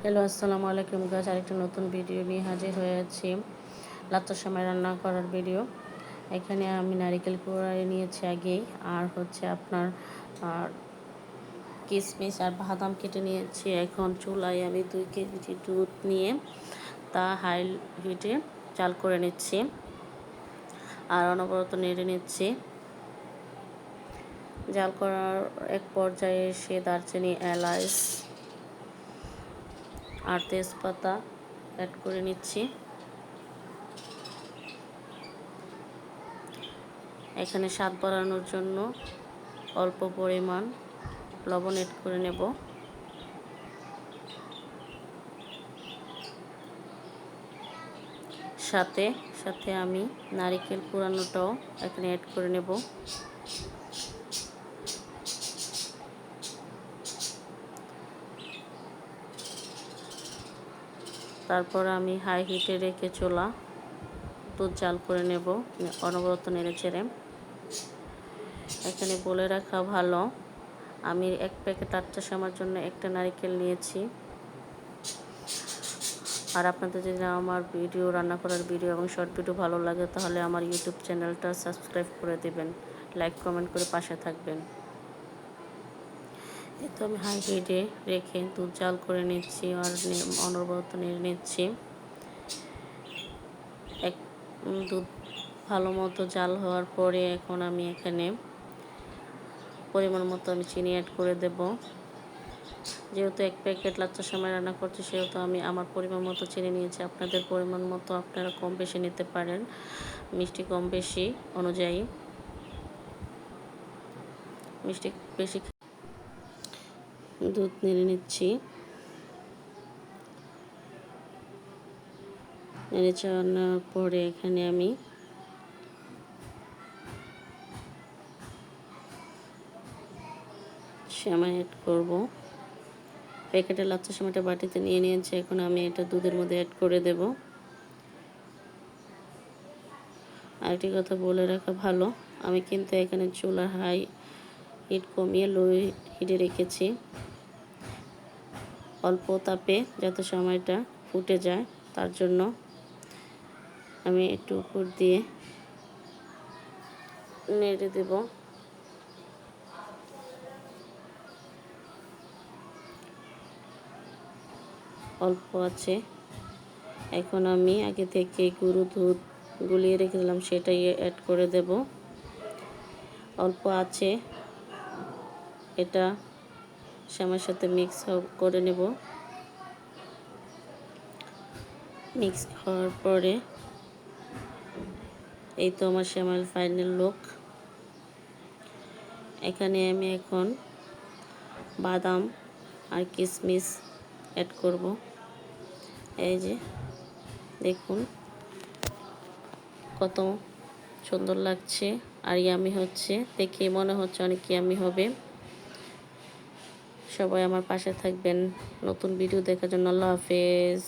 Hello, আসসালামু আলাইকুম guys. আরেকটা নতুন ভিডিও নিয়ে হাজির হয়েছি। লাচ্চার সময় রান্না করার ভিডিও। এখানে আমি নারিকেল কুড়াই নিয়েছি আগেই, আর হচ্ছে আপনার আর কিশমিশ আর বাদাম কেটে নিয়েছি। এখন চুলায় আমি 2 কেজি দুধ নিয়ে তা হাই হিটে জাল করে নিচ্ছি আর অনবরত নেড়ে নিচ্ছি। জাল করার এক পর্যায়ে এসে দারচিনি, এলাচ আর তেজপাতা অ্যাড করে নিচ্ছি। এখানে স্বাদ বাড়ানোর জন্য অল্প পরিমাণ লবণ অ্যাড করে নেব। সাথে সাথে আমি নারিকেল কুড়ানোটাও এখানে অ্যাড করে নেব। তারপর আমি হাই হিটে রেখে চুলা দুধ জাল করে নেব, অনবরত নেড়ে চেড়ে। এখানে বলে রাখা ভালো, আমি 1 প্যাকেট লাচ্ছা সেমাইয়ের জন্য একটা নারিকেল নিয়েছি। আর আপনাদের যদি আমার ভিডিও, রান্না করার ভিডিও এবং শর্ট ভিডিও ভালো লাগে তাহলে আমার ইউটিউব চ্যানেলটা সাবস্ক্রাইব করে দেবেন, লাইক কমেন্ট করে পাশে থাকবেন। এই তো আমি হাই হিটে রেখে দুধ জাল করে নিচ্ছি আর অনবরত নেড়ে নিচ্ছি। দুধ ভালো মতো জাল হওয়ার পরে এখন আমি এখানে পরিমাণ মতো আমি চিনি অ্যাড করে দেব। যেহেতু 1 প্যাকেট লাচ্চা সেমাই রান্না করছি সেহেতু আমি আমার পরিমাণ মতো চিনি নিয়েছি। আপনাদের পরিমাণ মতো আপনারা কম বেশি নিতে পারেন, মিষ্টি কম বেশি অনুযায়ী। মিষ্টি বেশি দুধ নেড়ে নিচ্ছি। নেড়ে চাড়ানোর পরে এখানে আমি সেমাই অ্যাড করব। প্যাকেটের লাচ্চা সেমাইটা বাটিতে নিয়ে নিয়েছি, এখন আমি এটা দুধের মধ্যে অ্যাড করে দেব। আরেকটি কথা বলে রাখা ভালো, আমি কিন্তু এখানে চুলার হাই হিট কমিয়ে লো হিটে রেখেছি, অল্প তাপে যাতে সময়টা ফুটে যায় তার জন্য। আমি একটু উপর দিয়ে নেড়ে দেব। অল্প আছে। এখন আমি আগে থেকে গুঁড়ো দুধ গুলিয়ে রেখেছিলাম সেটাই অ্যাড করে দেব। অল্প আছে, এটা সেমাইয়ের সাথে মিক্স করে নেব। মিক্স হওয়ার পরে এই তো আমার সেমাইয়ের ফাইনাল লুক। এখানে আমি এখন বাদাম আর কিশমিশ অ্যাড করব। এই যে দেখুন কত সুন্দর লাগছে আর ইয়ামি হচ্ছে, দেখে মনে হচ্ছে অনেক ইয়ামি হবে। সবাই আমার পাশে থাকবেন নতুন ভিডিও দেখার জন্য। আল্লাহ হাফেজ।